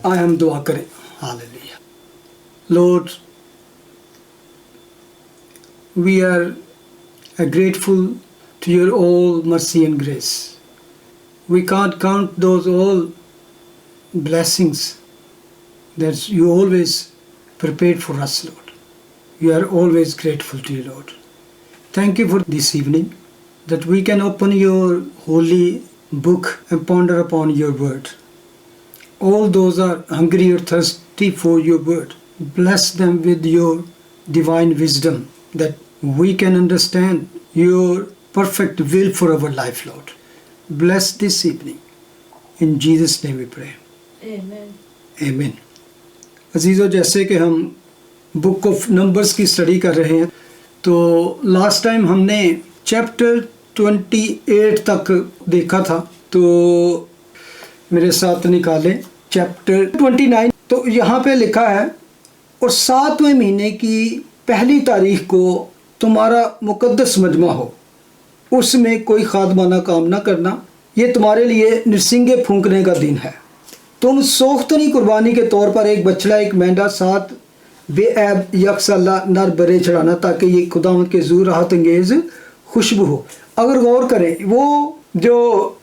آئے ہم دعا کریں. ہاللیلویا. Lord, we are grateful to your all mercy and grace. We can't count those all blessings that you always prepared for us, Lord. We are always grateful to you, Lord. Thank you for this evening, that we can open your holy book and ponder upon your word. All those are hungry or thirsty for your word. Bless them with your divine wisdom, that we can understand your perfect will for our life, Lord. Bless this evening. In Jesus' name we pray. Amen. Amen. عزیزو، جیسے کہ ہم book of numbers کی study کر رہے ہیں، تو last time ہم نے چیپٹر 28 تک دیکھا تھا. تو میرے ساتھ نکالیں چیپٹر 29. تو یہاں پہ لکھا ہے، اور 7ویں مہینے کی پہلی تاریخ کو تمہارا مقدس مجمع ہو، اس میں کوئی خادمانہ کام نہ کرنا، یہ تمہارے لیے نرسنگے پھونکنے کا دن ہے. تم سوختنی قربانی کے طور پر ایک بچڑا، ایک مینڈا، 7 بے عیب یکسالہ نر برے چڑھانا، تاکہ یہ خداوند کے حضور راحت انگیز خوشبو ہو. اگر غور کریں، وہ جو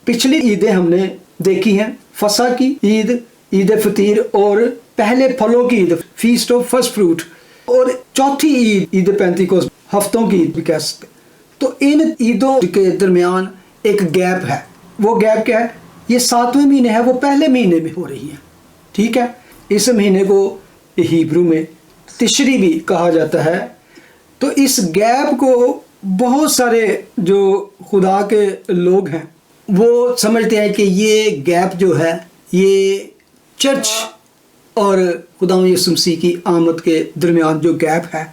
پچھلی عیدیں ہم نے دیکھی ہیں، فصح کی عید، عید فطیر اور پہلے پھلوں کی عید، فیسٹ آف فرسٹ فروٹ، اور چوتھی عید، عید پینتیکوست، ہفتوں کی عید بھی کہہ سکتے. تو ان عیدوں کے درمیان ایک گیپ ہے. وہ گیپ کیا ہے؟ یہ 7ویں مہینے ہے، وہ پہلے مہینے میں ہو رہی ہے. ٹھیک ہے. اس مہینے کو ہیبرو میں تشری بھی کہا جاتا ہے. تو اس گیپ کو بہت سارے جو خدا کے لوگ ہیں وہ سمجھتے ہیں کہ یہ گیپ جو ہے یہ چرچ اور خدا یسوع مسیح کی آمد کے درمیان جو گیپ ہے،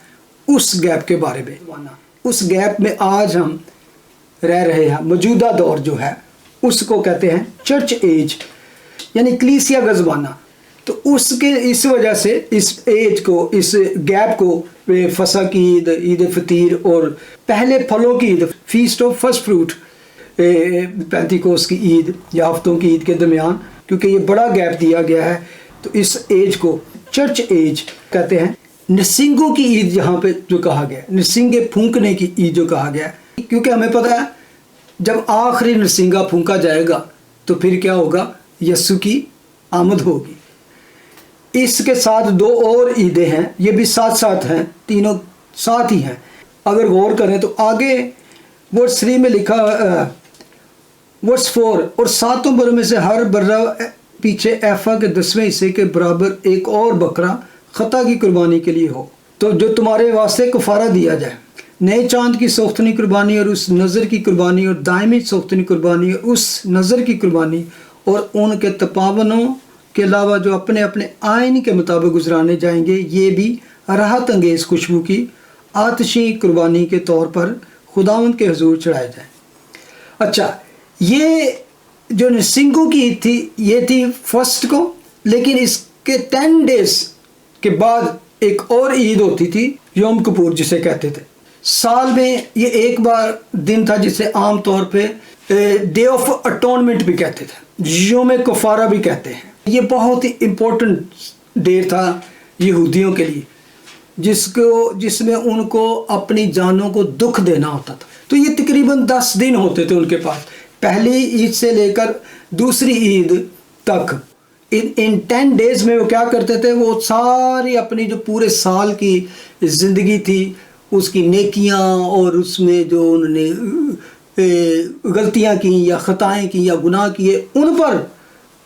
اس گیپ کے بارے میں. اس گیپ میں آج ہم رہ رہے ہیں. موجودہ دور جو ہے اس کو کہتے ہیں چرچ ایج، یعنی کلیسیا کا زمانہ. تو اس وجہ سے اس ایج کو، اس گیپ کو فصح کی عید، عید فطیر اور پہلے پھلوں کی عید، فیسٹ آف فرسٹ فروٹ، پینتیکوست کی عید یا ہفتوں کی عید کے درمیان، کیونکہ یہ بڑا گیپ دیا گیا ہے، تو اس ایج کو چرچ ایج کہتے ہیں. نرسنگوں کی عید یہاں پہ جو کہا گیا، نرسنگے پھونکنے کی عید جو کہا گیا ہے، کیونکہ ہمیں پتہ ہے جب آخری نرسنگا پھونکا جائے گا تو پھر کیا ہوگا؟ یسوع کی آمد ہوگی. اس کے ساتھ 2 اور عیدیں ہیں، یہ بھی ساتھ ساتھ ہیں، تینوں ساتھ ہی ہیں. اگر غور کریں تو آگے ورس 3 میں لکھا، ورس 4، اور 7 بروں میں سے ہر برہ پیچھے ایفا کے 10ویں حصے کے برابر ایک اور بکرا خطا کی قربانی کے لیے ہو، تو جو تمہارے واسطے کفارہ دیا جائے. نئے چاند کی سوختنی قربانی اور اس نظر کی قربانی، اور دائمی سوختنی قربانی اور اس نظر کی قربانی، اور ان کے تپاونوں کے علاوہ جو اپنے اپنے آئین کے مطابق گزرانے جائیں گے، یہ بھی راحت انگیز خوشبو کی آتشی قربانی کے طور پر خداوند کے حضور چڑھائے جائیں. اچھا، یہ جو نرسنگوں کی عید تھی یہ تھی فرسٹ کو، لیکن اس کے 10 ڈیز کے بعد ایک اور عید ہوتی تھی، یوم کپور جسے کہتے تھے. سال میں یہ ایک بار دن تھا جسے عام طور پہ ڈے آف اٹونمنٹ بھی کہتے تھے، یوم کفارہ بھی کہتے ہیں. یہ بہت ہی امپورٹنٹ ڈے تھا یہودیوں کے لیے، جس میں ان کو اپنی جانوں کو دکھ دینا ہوتا تھا. تو یہ تقریباً 10 دن ہوتے تھے ان کے پاس، پہلی عید سے لے کر دوسری عید تک. ان 10 ڈیز میں وہ کیا کرتے تھے؟ وہ ساری اپنی جو پورے سال کی زندگی تھی، اس کی نیکیاں اور اس میں جو انہوں نے غلطیاں کی یا خطائیں کی یا گناہ کیے، ان پر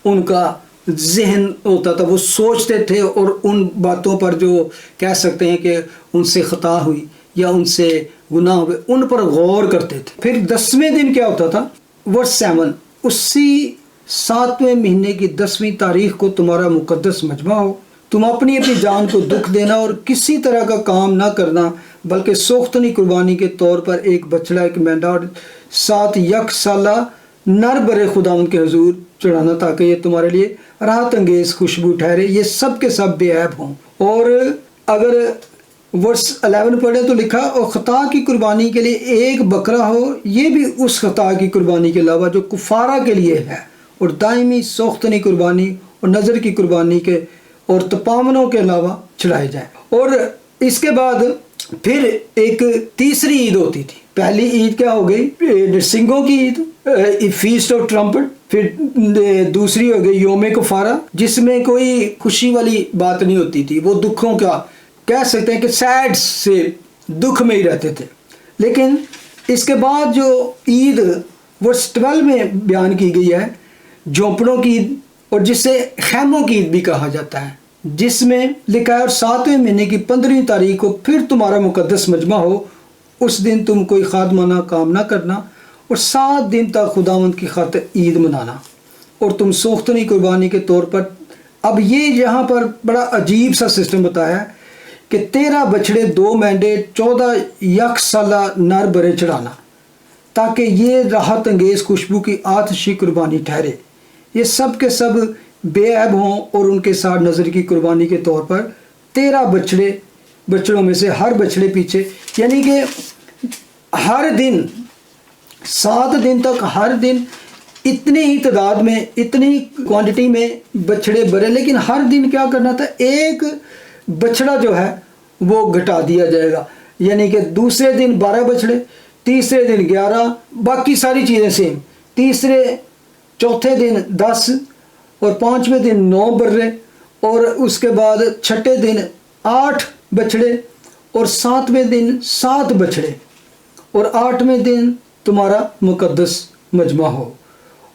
ان کا ذہن ہوتا تھا. وہ سوچتے تھے اور ان باتوں پر جو کہہ سکتے ہیں کہ ان سے خطا ہوئی یا ان سے گناہ ہوئے، ان پر غور کرتے تھے. پھر 10ویں دن کیا ہوتا تھا؟ ورس 7، اسی 7ویں مہینے کی 10ویں تاریخ کو تمہارا مقدس مجمع ہو. تم اپنی جان کو دکھ دینا اور کسی طرح کا کام نہ کرنا، بلکہ سوختنی قربانی کے طور پر ایک بچڑا، ایک مینڈا اور 7 یکسالہ نر برے خداوند کے حضور چڑھانا، تاکہ یہ تمہارے لیے راحت انگیز خوشبو ٹھہرے، یہ سب کے سب بے عیب ہوں. اور اگر ورس 11 پڑھے تو لکھا، اور خطا کی قربانی کے لیے ایک بکرا ہو، یہ بھی اس خطا کی قربانی کے علاوہ جو کفارہ کے لیے ہے، اور دائمی سوختنی قربانی اور نظر کی قربانی کے اور تپاونوں کے علاوہ چڑھائے جائیں۔ اور اس کے بعد پھر ایک تیسری عید ہوتی تھی۔ پہلی عید کیا ہو گئی؟ نرسنگوں کی عید، فیسٹ آف ٹرمپٹ۔ پھر دوسری ہو گئی یوم کفارہ، جس میں کوئی خوشی والی بات نہیں ہوتی تھی، وہ دکھوں کا کہہ سکتے ہیں کہ سیڈ سے دکھ میں ہی رہتے تھے۔ لیکن اس کے بعد جو عید ورس 12 میں بیان کی گئی ہے، جھونپڑوں کی عید، اور جسے خیموں کی عید بھی کہا جاتا ہے، جس میں لکھا ہے اور 7ویں مہینے کی 15 تاریخ کو پھر تمہارا مقدس مجمع ہو، اس دن تم کوئی خادمانہ کام نہ کرنا اور 7 دن تک خداوند کی خاطر عید منانا، اور تم سوختنی قربانی کے طور پر۔ اب یہ یہاں پر بڑا عجیب سا سسٹم بتایا ہے کہ 13 بچڑے، 2 مینڈے، 14 یک سالہ نر برے چڑھانا، تاکہ یہ راحت انگیز خوشبو کی آتشی قربانی ٹھہرے۔ یہ سب کے سب بے عیب ہوں، اور ان کے ساتھ نظر کی قربانی کے طور پر 13 بچڑوں میں سے ہر بچڑے پیچھے، یعنی کہ ہر دن 7 دن تک ہر دن اتنی ہی تعداد میں، اتنی کوانٹٹی میں بچڑے برے، لیکن ہر دن کیا کرنا تھا؟ ایک بچڑا جو ہے وہ گھٹا دیا جائے گا، یعنی کہ دوسرے دن 12 بچڑے، تیسرے دن 11، باقی ساری چیزیں سیم، چوتھے دن 10، اور 5ویں دن 9 برے، اور اس کے بعد 6ٹھے دن 8 بچڑے، اور 7ویں دن 7 بچڑے، اور 8ویں دن تمہارا مقدس مجمع ہو۔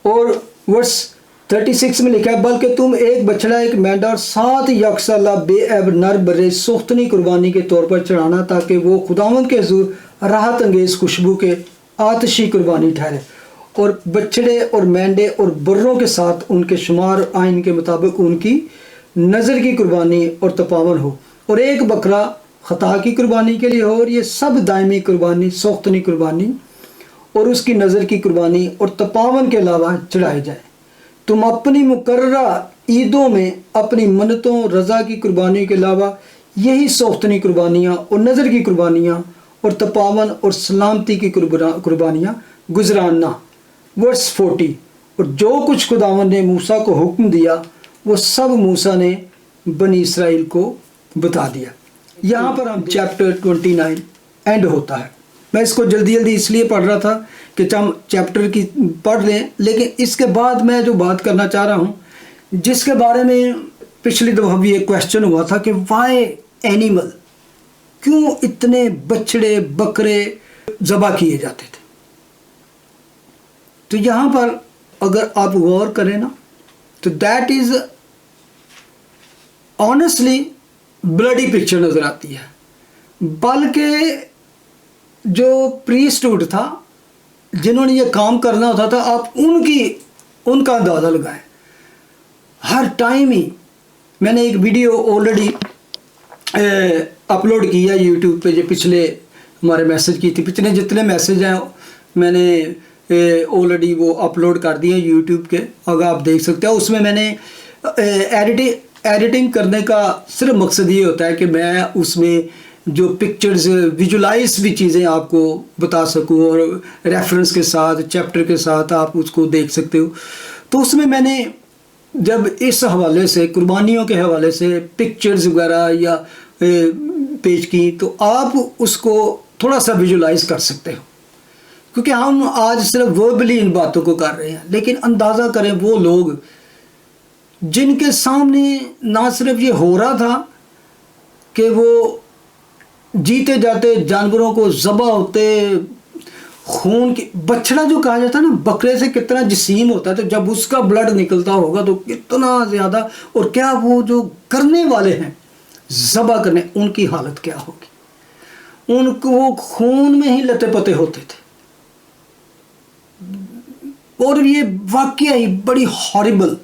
اور ورس 36 میں لکھا ہے، بلکہ تم ایک بچڑا، ایک مینڈا اور 7 یک سالہ بے عیب نر برے سوختنی قربانی کے طور پر چڑھانا، تاکہ وہ خداوند کے حضور راحت انگیز خوشبو کے آتشی قربانی ٹھہرے۔ اور بچڑے اور مینڈے اور بروں کے ساتھ ان کے شمار آئین کے مطابق ان کی نظر کی قربانی اور تپاون ہو، اور ایک بکرا خطا کی قربانی کے لیے ہو، اور یہ سب دائمی قربانی، سوختنی قربانی اور اس کی نظر کی قربانی اور تپاون کے علاوہ چڑھائے جائیں۔ تم اپنی مقررہ عیدوں میں اپنی منتوں، رضا کی قربانی کے علاوہ یہی سوختنی قربانیاں اور نظر کی قربانیاں اور تپاون اور سلامتی کی قربانیاں گزراننا۔ ورس 40، اور جو کچھ خداوند نے موسیٰ کو حکم دیا وہ سب موسیٰ نے بنی اسرائیل کو بتا دیا۔ یہاں پر ہم چیپٹر 29 اینڈ ہوتا ہے۔ میں اس کو جلدی اس لیے پڑھ رہا تھا کہ ہم چیپٹر کی پڑھ لیں، لیکن اس کے بعد میں جو بات کرنا چاہ رہا ہوں، جس کے بارے میں پچھلی دفعہ بھی ایک کویسچن ہوا تھا کہ وائی اینیمل، کیوں اتنے بچڑے بکرے ذبح کیے جاتے تھے؟ تو یہاں پر اگر آپ غور کریں نا، تو that is honestly bloody picture نظر آتی ہے۔ بلکہ جو پریسٹہوڈ تھا، جنہوں نے یہ کام کرنا ہوتا تھا، آپ ان کا اندازہ لگائیں۔ ہر ٹائم ہی میں نے ایک ویڈیو آلریڈی اپلوڈ کیا یوٹیوب پہ، جو پچھلے ہمارے میسج کی تھی، پچھلے جتنے میسج ہیں میں نے آلریڈی وہ اپلوڈ کر دیے یوٹیوب کے، اگر آپ دیکھ سکتے ہیں۔ اس میں نے ایڈیٹنگ کرنے کا صرف مقصد یہ ہوتا ہے کہ میں اس میں جو پکچرز ویژولائز بھی چیزیں آپ کو بتا سکوں، اور ریفرنس کے ساتھ، چیپٹر کے ساتھ آپ اس کو دیکھ سکتے ہو۔ تو اس میں نے جب اس حوالے سے، قربانیوں کے حوالے سے پکچرز وغیرہ یا پیش کی، تو آپ اس کو تھوڑا سا ویژولائز کر سکتے ہو، کیونکہ ہم آج صرف وربلی ان باتوں کو کر رہے ہیں، لیکن اندازہ کریں وہ لوگ جن کے سامنے نہ صرف یہ ہو رہا تھا کہ وہ جیتے جاتے جانوروں کو ذبح ہوتے، خون کی، بچڑا جو کہا جاتا ہے نا، بکرے سے کتنا جسیم ہوتا ہے، تو جب اس کا بلڈ نکلتا ہوگا تو کتنا زیادہ، اور کیا وہ جو کرنے والے ہیں ذبح کرنے، ان کی حالت کیا ہوگی؟ ان کو وہ خون میں ہی لتے پتے ہوتے تھے۔ اور یہ واقعہ ہی بڑی ہاربل،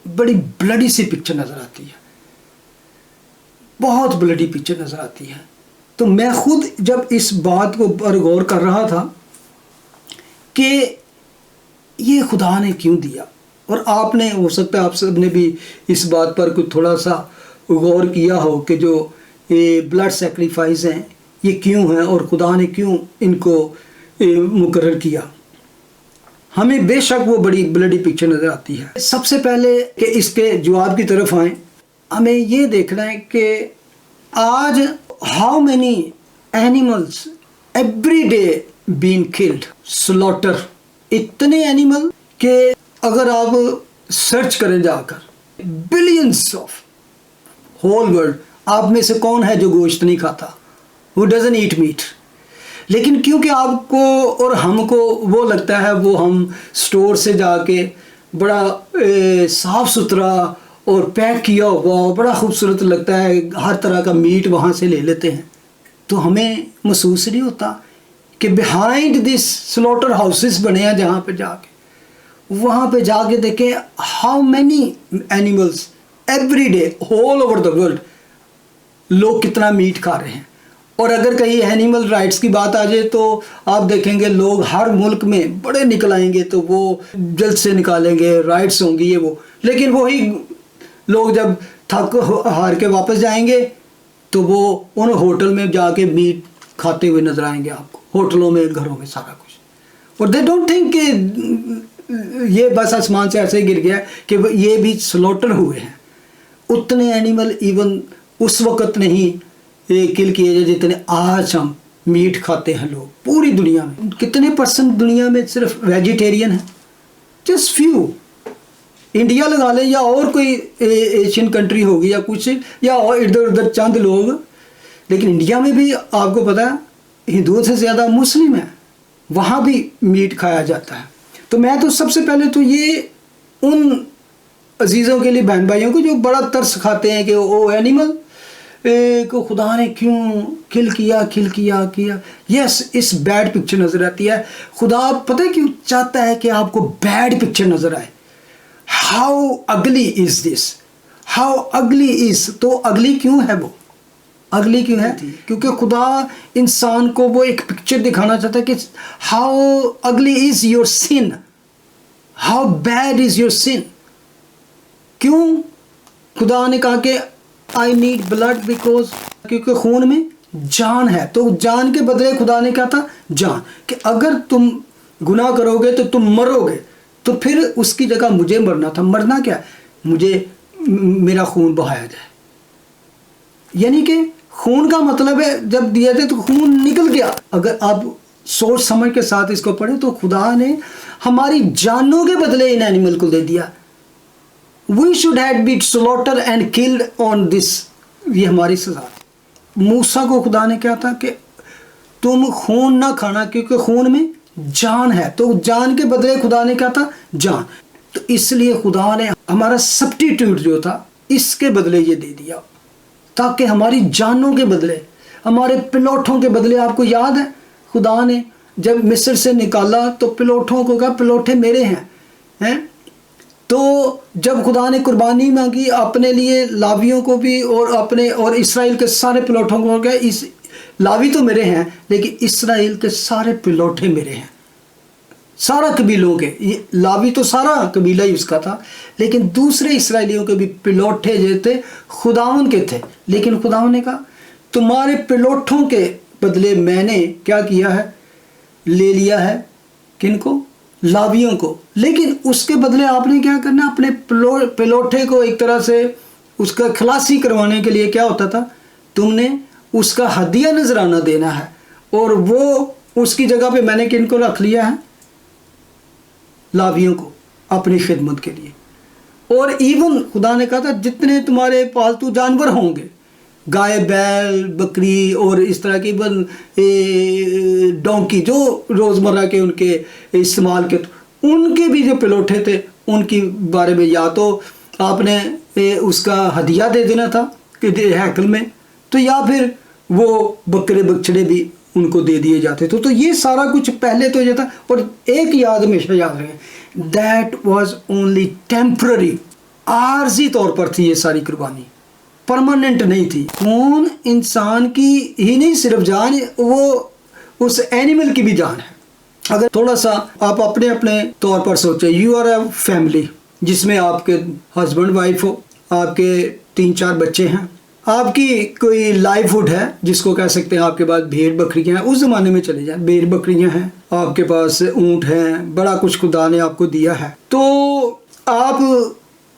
بڑی بلڈی سی پکچر نظر آتی ہے، بہت بلڈی پکچر نظر آتی ہے۔ تو میں خود جب اس بات کو پر غور کر رہا تھا کہ یہ خدا نے کیوں دیا، اور آپ نے، ہو سکتا ہے آپ سب نے بھی اس بات پر کوئی تھوڑا سا غور کیا ہو کہ جو یہ بلڈ سیکریفائز ہیں یہ کیوں ہیں، اور خدا نے کیوں ان کو مقرر کیا۔ ہمیں بے شک وہ بڑی بلڈی پکچر نظر آتی ہے. سب سے پہلے کہ اس کے جواب کی طرف آئیں، ہمیں یہ دیکھنا ہے کہ آج how many animals every day been killed, slaughter. اتنے اینیمل کہ اگر آپ سرچ کریں جا کر بلینس آف ہول ورلڈ، آپ میں سے کون ہے جو گوشت نہیں کھاتا؟ who doesn't eat meat. لیکن کیونکہ آپ کو اور ہم کو وہ لگتا ہے وہ ہم سٹور سے جا کے بڑا صاف ستھرا اور پیک کیا ہوا بڑا خوبصورت لگتا ہے، ہر طرح کا میٹ وہاں سے لے لیتے ہیں، تو ہمیں محسوس نہیں ہوتا کہ بیہائنڈ دس سلوٹر ہاؤسز بنے ہیں جہاں پہ جا کے، وہاں پہ جا کے دیکھیں how many animals every day whole over the world لوگ کتنا میٹ کھا رہے ہیں. اور اگر کہیں اینیمل رائٹس کی بات آ جائے تو آپ دیکھیں گے لوگ ہر ملک میں بڑے نکل آئیں گے تو وہ جلد سے نکالیں گے، رائٹس ہوں گی یہ وہ، لیکن وہی لوگ جب تھک ہار کے واپس جائیں گے تو وہ ان ہوٹل میں جا کے میٹ کھاتے ہوئے نظر آئیں گے آپ کو، ہوٹلوں میں، گھروں میں، سارا کچھ. اور دے ڈونٹ تھنک کہ یہ بس آسمان سے ایسے گر گیا کہ یہ بھی سلوٹر ہوئے ہیں. اتنے اینیمل ایون اس وقت نہیں کل کیے جائے جتنے آج ہم میٹ کھاتے ہیں لوگ پوری دنیا میں. کتنے پرسنٹ دنیا میں صرف ویجیٹیرین ہیں؟ Just few. انڈیا لگا لیں یا اور کوئی ایشین کنٹری ہوگی یا کچھ، یا ادھر ادھر چند لوگ، لیکن انڈیا میں بھی آپ کو پتہ ہے ہندوؤں سے زیادہ مسلم ہیں، وہاں بھی میٹ کھایا جاتا ہے. تو میں تو سب سے پہلے تو یہ ان عزیزوں کے لیے، بہن بھائیوں کو جو بڑا ترس کھاتے ہیں کہ وہ اینیمل کو خدا نے کیوں کل کیا. یس، اس بیڈ پکچر نظر آتی ہے. خدا پتہ کیوں چاہتا ہے کہ آپ کو بیڈ پکچر نظر آئے؟ ہاؤ اگلی از دس، ہاؤ اگلی از. تو اگلی کیوں ہے؟ وہ اگلی کیوں ہے؟ کیونکہ خدا انسان کو وہ ایک پکچر دکھانا چاہتا ہے کہ ہاؤ اگلی is your son, how bad is your son. کیوں خدا نے کہا کہ آئی نیڈ بلڈ بیکاز کیونکہ خون میں جان ہے. تو جان کے بدلے خدا نے کہا تھا جان، کہ اگر تم گناہ کرو گے تو تم مرو گے، تو پھر اس کی جگہ مجھے مرنا تھا. مرنا کیا؟ مجھے میرا خون بہایا جائے. یعنی کہ خون کا مطلب ہے جب دیا تھے تو خون نکل گیا. اگر آپ سوچ سمجھ کے ساتھ اس کو پڑھیں تو خدا نے ہماری جانوں کے بدلے ان اینیمل کو دے دیا. We should have been slaughtered and killed on this. یہ ہماری سزا. موسیٰ کو خدا نے کہا تھا کہ تم خون نہ کھانا کیونکہ خون میں جان ہے. تو جان کے بدلے خدا نے کہا تھا جان. تو اس لیے خدا نے ہمارا سبسٹیٹیوٹ جو تھا اس کے بدلے یہ دے دیا، تاکہ ہماری جانوں کے بدلے، ہمارے پلوٹھوں کے بدلے. آپ کو یاد ہے خدا نے جب مصر سے نکالا تو پلوٹھوں کو کہا پلوٹھے میرے ہیں. تو جب خدا نے قربانی مانگی اپنے لیے، لاویوں کو بھی اور اپنے اور اسرائیل کے سارے پلوٹھوں کو کہا اس لاوی تو میرے ہیں لیکن اسرائیل کے سارے پلوٹھے میرے ہیں، سارا قبیلوں کے. یہ لاوی تو سارا قبیلہ ہی اس کا تھا، لیکن دوسرے اسرائیلیوں کے بھی پلوٹھے جو تھے خداوند کے تھے. لیکن خداوند نے کہا تمہارے پلوٹھوں کے بدلے میں نے کیا کیا ہے؟ لے لیا ہے. کن کو؟ لاویوں کو. لیکن اس کے بدلے آپ نے کیا کرنا؟ اپنے پلوٹھے کو ایک طرح سے اس کا خلاصی کروانے کے لیے کیا ہوتا تھا؟ تم نے اس کا ہدیہ نذرانہ دینا ہے. اور وہ اس کی جگہ پہ میں نے کن کو رکھ لیا ہے؟ لاویوں کو اپنی خدمت کے لیے. اور ایون خدا نے کہا تھا جتنے تمہارے پالتو جانور ہوں گے، گائے، بیل، بکری اور اس طرح کی ڈونکی جو روزمرہ کے ان کے استعمال کے، ان کے بھی جو پلوٹھے تھے ان کی بارے میں یا تو آپ نے اس کا ہدیہ دے دینا تھا کہ ہیکل میں، تو یا پھر وہ بکرے بچڑے بھی ان کو دے دیے جاتے تھے. تو یہ سارا کچھ پہلے تو یہ تھا. اور ایک یاد ہمیشہ یاد رکھیں، دیٹ واز اونلی ٹیمپرری، عارضی طور پر تھی یہ ساری قربانی، پرماننٹ نہیں تھی. خون انسان کی ہی نہیں صرف جان، وہ اس اینیمل کی بھی جان ہے. اگر تھوڑا سا آپ اپنے طور پر سوچیں، یو آر اے فیملی جس میں آپ کے ہسبینڈ وائف ہو، آپ کے 3-4 بچے ہیں، آپ کی کوئی لائف ہوڈ ہے جس کو کہہ سکتے ہیں آپ کے پاس بھیڑ بکریاں ہیں. اس زمانے میں چلے جائیں، بھیڑ بکریاں ہیں، آپ کے پاس اونٹ ہیں، بڑا کچھ خدا نے آپ کو دیا ہے، تو آپ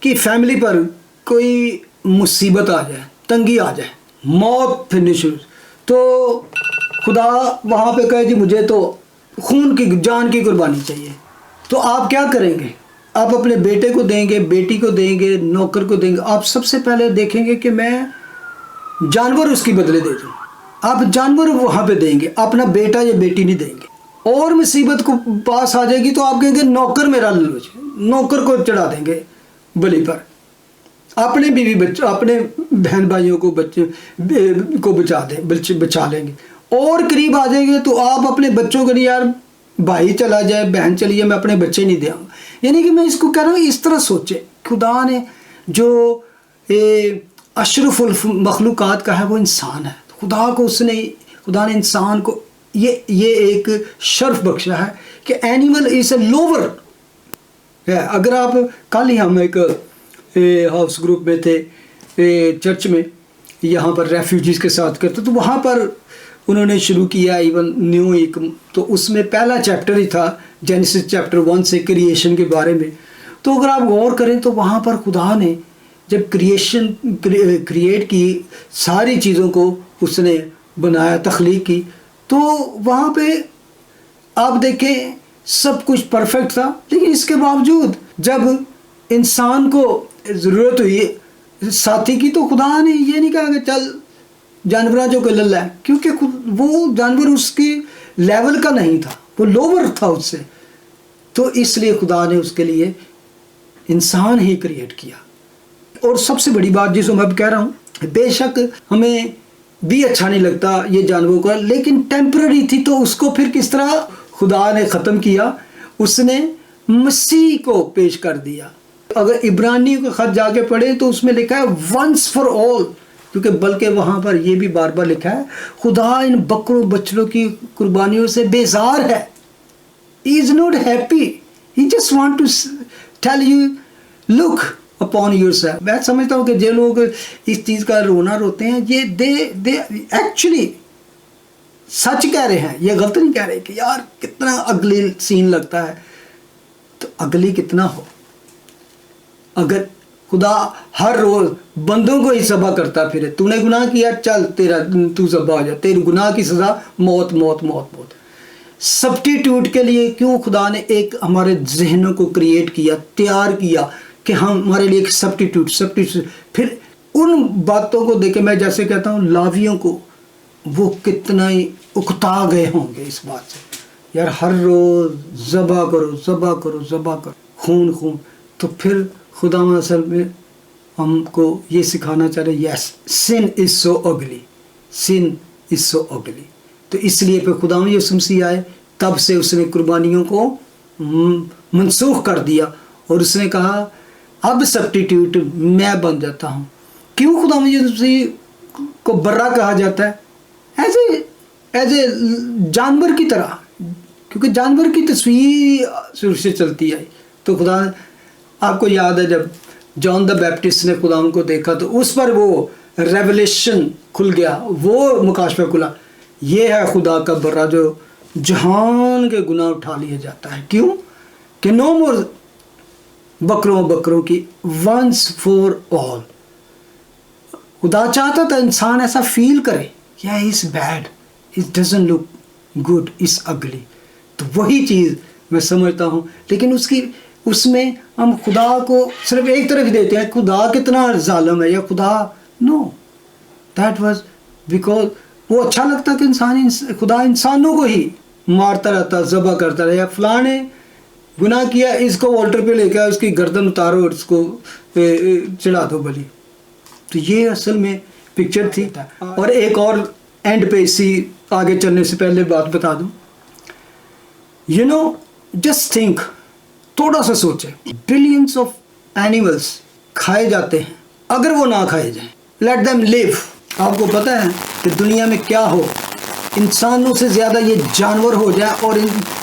کی فیملی پر کوئی مصیبت آ جائے، تنگی آ جائے، موت پھرنی شروع، تو خدا وہاں پہ کہے جی مجھے تو خون کی جان کی قربانی چاہیے، تو آپ کیا کریں گے؟ آپ اپنے بیٹے کو دیں گے، بیٹی کو دیں گے، نوکر کو دیں گے؟ آپ سب سے پہلے دیکھیں گے کہ میں جانور اس کی بدلے دے دوں، آپ جانور وہاں پہ دیں گے، اپنا بیٹا یا بیٹی نہیں دیں گے۔ اور مصیبت کو پاس آ جائے گی تو آپ کہیں گے نوکر میرا للوچ، نوکر کو چڑھا دیں گے بلی پر، اپنے بیوی بچوں، اپنے بہن بھائیوں کو، بچے کو بچا لیں گے۔ اور قریب آ جائیں گے تو آپ اپنے بچوں کو نہیں، یار بھائی چلا جائے، بہن چلی جائے، میں اپنے بچے نہیں دیا ہوں۔ یعنی کہ میں اس کو کہہ رہا ہوں، اس طرح سوچے، خدا نے جو اشرف المخلوقات کا ہے وہ انسان ہے، خدا نے انسان کو یہ ایک شرف بخشا ہے کہ اینیمل از اے لوور ہے۔ اگر آپ کل ہی ہم ایک ہاؤس گروپ میں تھے چرچ میں، یہاں پر ریفیوجیز کے ساتھ کرتے، تو وہاں پر انہوں نے شروع کیا ایون نیو ایک، تو اس میں پہلا چیپٹر ہی تھا جینیسس چیپٹر 1 سے کریشن کے بارے میں۔ تو اگر آپ غور کریں تو وہاں پر خدا نے جب کریٹ کی، ساری چیزوں کو اس نے بنایا، تخلیق کی، تو وہاں پہ آپ دیکھیں سب کچھ پرفیکٹ تھا، لیکن اس کے باوجود جب انسان کو ضرورت ہوئی ساتھی کی تو خدا نے یہ نہیں کہا کہ چل جانوراں جو لے لے، کیونکہ وہ جانور اس کی لیول کا نہیں تھا، وہ لوور تھا اس سے، تو اس لیے خدا نے اس کے لیے انسان ہی کریٹ کیا۔ اور سب سے بڑی بات جس کو میں اب کہہ رہا ہوں، بے شک ہمیں بھی اچھا نہیں لگتا یہ جانوروں کا، لیکن ٹیمپرری تھی، تو اس کو پھر کس طرح خدا نے ختم کیا؟ اس نے مسیح کو پیش کر دیا۔ اگر عبرانی کا خط جا کے پڑھیں تو اس میں لکھا ہے ونس فار آل، کیونکہ بلکہ وہاں پر یہ بھی بار بار لکھا ہے خدا ان بکروں بچڑوں کی قربانیوں سے بیزار ہے۔ He is not happy. He just want to tell you, look upon yourself. میں سمجھتا ہوں کہ جو لوگ اس چیز کا رونا روتے ہیں، یہ دے ایکچولی سچ کہہ رہے ہیں، یہ غلط نہیں کہہ رہے کہ یار کتنا اگلی سین لگتا ہے۔ تو اگلی کتنا ہو، اگر خدا ہر روز بندوں کو ہی ذبح کرتا پھرے، تو نے گناہ کیا، چل تو ذبح ہو جا، تیری گناہ کی سزا موت موت موت موت۔ سبسٹیٹیوٹ کے لیے کیوں خدا نے ایک ہمارے ذہنوں کو کریٹ کیا، تیار کیا کہ ہمارے لیے ایک سبسٹیٹیوٹ۔ پھر ان باتوں کو دیکھے، میں جیسے کہتا ہوں لاویوں کو، وہ کتنا ہی اکتا گئے ہوں گے اس بات سے، یار ہر روز ذبح کرو ذبح کرو ذبح کرو، خون خون۔ تو پھر خدا اصل میں ہم کو یہ سکھانا چاہ رہے، یس سن از سو اگلی، سن از سو اگلی۔ تو اس لیے پھر خدا یسوع مسیح آئے، تب سے اس نے قربانیوں کو منسوخ کر دیا، اور اس نے کہا اب سبسٹیٹیوٹ میں بن جاتا ہوں۔ کیوں خدا یسوع مسیح کو برا کہا جاتا ہے؟ ایز اے جانور کی طرح، کیونکہ جانور کی تصویر شروع سے چلتی آئی۔ تو خدا، آپ کو یاد ہے جب جان دا بیپٹسٹ نے خدا کو دیکھا تو اس پر وہ ریولیشن کھل گیا، وہ مکاشفہ کھلا، یہ ہے خدا کا برا جو جہان کے گناہ اٹھا لیا جاتا ہے۔ کیوں کہ نو مور بکروں کی، ونس فور آل۔ خدا چاہتا تھا انسان ایسا فیل کرے، یا is bad, it doesn't look good, is ugly. تو وہی چیز میں سمجھتا ہوں، لیکن اس میں ہم خدا کو صرف ایک طرف دیتے ہیں، خدا کتنا ظالم ہے، یا نو، دیٹ واز بیکاز وہ اچھا لگتا کہ خدا انسانوں کو ہی مارتا رہتا، ذبح کرتا رہا، یا فلاں نے گناہ کیا، اس کو والٹر پہ لے کے آؤ، اس کی گردن اتارو اور اس کو چڑھا دو بلی۔ تو یہ اصل میں پکچر تھی۔ اور ایک اور اینڈ پہ اسی آگے چلنے سے پہلے بات بتا دوں، جسٹ تھنک، تھوڑا سا سوچیں، بلینس آف اینیملس کھائے جاتے ہیں، اگر وہ نہ کھائے جائیں، لیٹ دیم لیو۔ آپ کو پتہ ہے کہ دنیا میں کیا ہو، انسانوں سے زیادہ یہ جانور ہو جائے، اور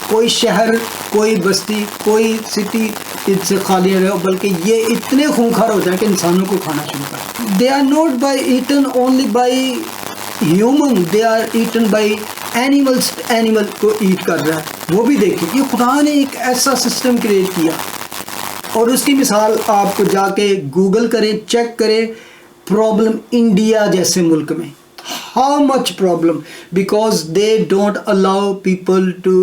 کوئی شہر، کوئی بستی، کوئی سٹی ان سے خالی رہے، بلکہ یہ اتنے خونخوار ہو جائیں کہ انسانوں کو کھانا شروع کریں۔ They are not by eaten only by human, they are eaten by animals, animal کو ایٹ کر رہا ہے۔ وہ بھی دیکھیں. یہ خدا نے ایک ایسا سسٹم کریٹ کیا اور اس کی مثال آپ کو جا کے گوگل کریں, چیک کریں پرابلم انڈیا جیسے ملک میں, how much problem, because they don't allow people to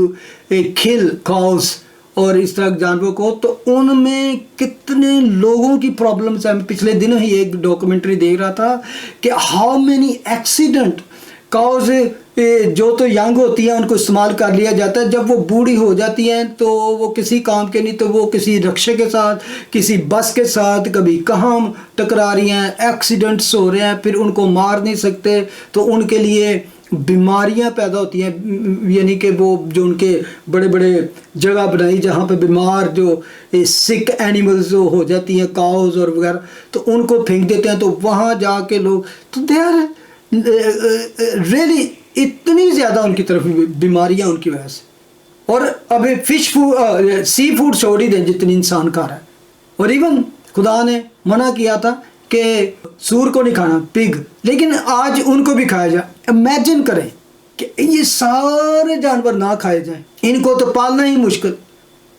kill cows اور اس طرح جانوروں کو, تو ان میں کتنے لوگوں کی پرابلمس ہیں. پچھلے دنوں ہی ایک ڈاکومنٹری دیکھ رہا تھا کہ ہاؤ مینی ایکسیڈنٹ کاؤز جو تو ینگ ہوتی ہیں ان کو استعمال کر لیا جاتا ہے, جب وہ بوڑھی ہو جاتی ہیں تو وہ کسی کام کے نہیں, تو وہ کسی رکشے کے ساتھ, کسی بس کے ساتھ کبھی کہاں ٹکرا رہی ہیں, ایکسیڈنٹس ہو رہے ہیں, پھر ان کو مار نہیں سکتے تو ان کے لیے بیماریاں پیدا ہوتی ہیں. یعنی کہ وہ جو ان کے بڑے بڑے جگہ بنائی جہاں پہ بیمار جو سک اینیملز ہو جاتی ہیں, کاؤز اور وغیرہ, تو ان کو پھینک دیتے ہیں, تو وہاں جا کے لوگ, تو دے آر ریئلی اتنی زیادہ ان کی طرف بیماریاں ان کی وجہ سے. اور اب فش فوڈ سی فوڈ چھوڑ ہی دیں جتنی انسان کھا رہا ہے. اور ایون خدا نے منع کیا تھا کہ سور کو نہیں کھانا, پگ, لیکن آج ان کو بھی کھایا جائے. امیجن کریں کہ یہ سارے جانور نہ کھائے جائیں, ان کو تو پالنا ہی مشکل,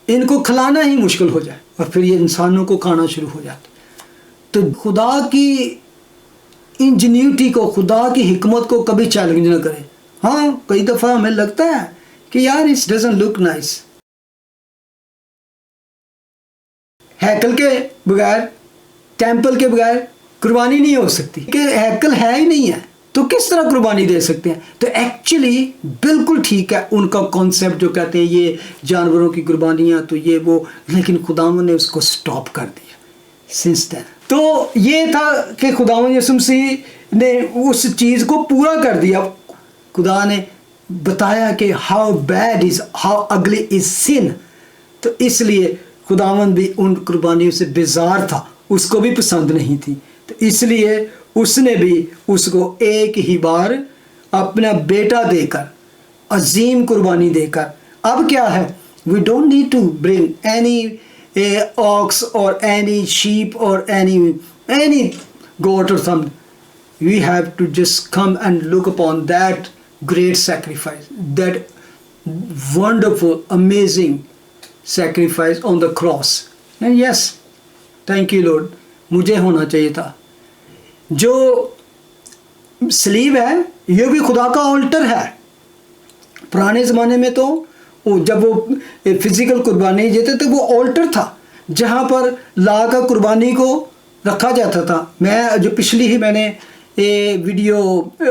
ان کو کھلانا ہی مشکل ہو جائے, اور پھر یہ انسانوں کو کھانا شروع ہو جاتا. تو خدا کی انجینیوٹی کو, خدا کی حکمت کو کبھی چیلنج نہ کریں. ہاں کئی دفعہ ہمیں لگتا ہے کہ یار اس ڈزنٹ لک نائس. ہیکل کے بغیر, ٹیمپل کے بغیر قربانی نہیں ہو سکتی, کہ ہیکل ہے ہی نہیں ہے تو کس طرح قربانی دے سکتے ہیں. تو ایکچولی بالکل ٹھیک ہے ان کا کانسیپٹ جو کہتے ہیں یہ جانوروں کی قربانیاں تو یہ وہ, لیکن خداوند نے اس کو سٹاپ کر دیا سنس دین. تو یہ تھا کہ خداوند یسوع مسیح نے اس چیز کو پورا کر دیا. خدا نے بتایا کہ ہاؤ بیڈ از, ہاؤ اگلی از سن, تو اس لیے خداوند بھی ان قربانیوں سے بیزار تھا, اس کو بھی پسند نہیں تھی, تو اس لیے اس نے بھی اس کو ایک ہی بار اپنا بیٹا دے کر, عظیم قربانی دے کر. اب کیا ہے, we don't need to bring any ox or any sheep or any goat or something. We have to just come and look upon that great sacrifice, that wonderful, amazing sacrifice on the cross. And yes, thank you Lord, مجھے ہونا چاہیے تھا. جو سلیب ہے یہ بھی خدا کا آلٹر ہے. پرانے زمانے میں تو جب وہ فزیکل قربانی دیتے تو وہ آلٹر تھا جہاں پر لا کا قربانی کو رکھا جاتا تھا. میں جو پچھلی ہی میں نے ویڈیو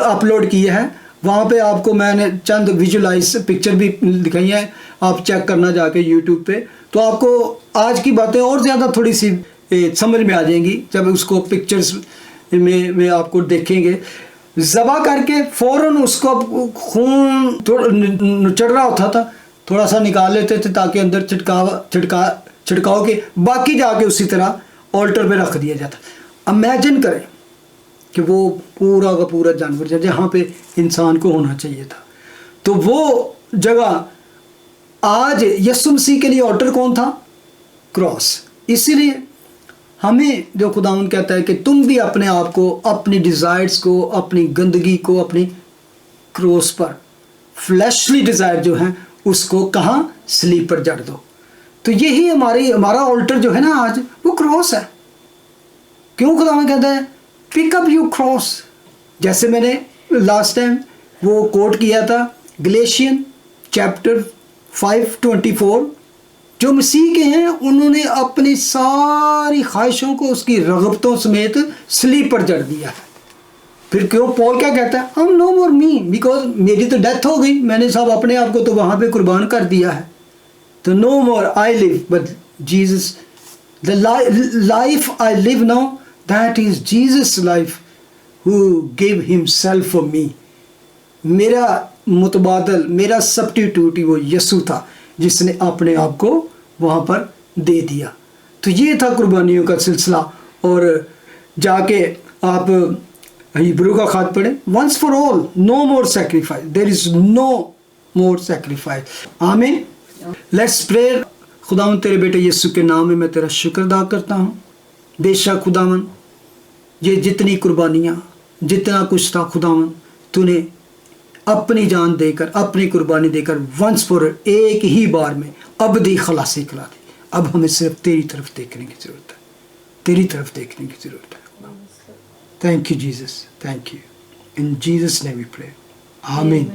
اپلوڈ کی ہے وہاں پہ آپ کو میں نے چند ویژولائز پکچر بھی دکھائی ہیں, آپ چیک کرنا جا کے یوٹیوب پہ, تو آپ کو آج کی باتیں اور زیادہ تھوڑی سی سمجھ میں آ جائیں گی جب اس کو پکچرز میں آپ کو دیکھیں گے. ذبح کر کے فوراً اس کو خون چڑھ رہا ہوتا تھا, تھوڑا سا نکال لیتے تھے تاکہ اندر چھڑکاؤ کے, باقی جا کے اسی طرح آلٹر پہ رکھ دیا جاتا. امیجن کریں کہ وہ پورا کا پورا جانور جہاں پہ انسان کو ہونا چاہیے تھا, تو وہ جگہ آج یسوع مسیح کے لیے آلٹر کون تھا؟ کراس. اسی لیے ہمیں جو خداوند کہتا ہے کہ تم بھی اپنے آپ کو, اپنی ڈیزائرز کو, اپنی گندگی کو اپنی کراس پر, فلیشلی ڈیزائر جو ہیں اس کو کہاں سلیپ پر جڑ دو. تو یہی ہمارا آلٹر جو ہے نا آج وہ کراس ہے. کیوں خداوند کہتا ہے پک اپ یور کراس؟ جیسے میں نے لاسٹ ٹائم وہ کوٹ کیا تھا گلیشین چیپٹر 5:24, جو مسیح کے ہیں انہوں نے اپنی ساری خواہشوں کو اس کی رغبتوں سمیت سلیپ پر جڑ دیا ہے. پھر کیوں پول کیا کہتا ہے ہم نو مور می, بیکاز میری تو ڈیتھ ہو گئی, میں نے سب اپنے آپ کو تو وہاں پہ قربان کر دیا ہے. تو no more I live but Jesus, the life I live now that is Jesus life who gave himself for me. میرا متبادل, میرا سبسٹیٹیوٹ وہ یسوع تھا جس نے اپنے آپ کو وہاں پر دے دیا. تو یہ تھا قربانیوں کا سلسلہ. اور جا کے آپ ہیبرو کا خط پڑھیں, once for all, no more sacrifice, there is no more sacrifice. آمین. Let's pray. خداوند تیرے بیٹے یسوع کے نام میں میں تیرا شکر ادا کرتا ہوں. بے شک خداوند یہ جتنی قربانیاں, جتنا کچھ تھا خداوند تو نے اپنی جان دے کر اپنی قربانی دے کر ونس فور ایک ہی بار میں ابدی خلاصی کلا دی. اب ہمیں صرف تیری طرف دیکھنے کی ضرورت ہے, تیری طرف دیکھنے کی ضرورت ہے. Thank you Jesus, thank you. In Jesus نے وی پرے, آمین.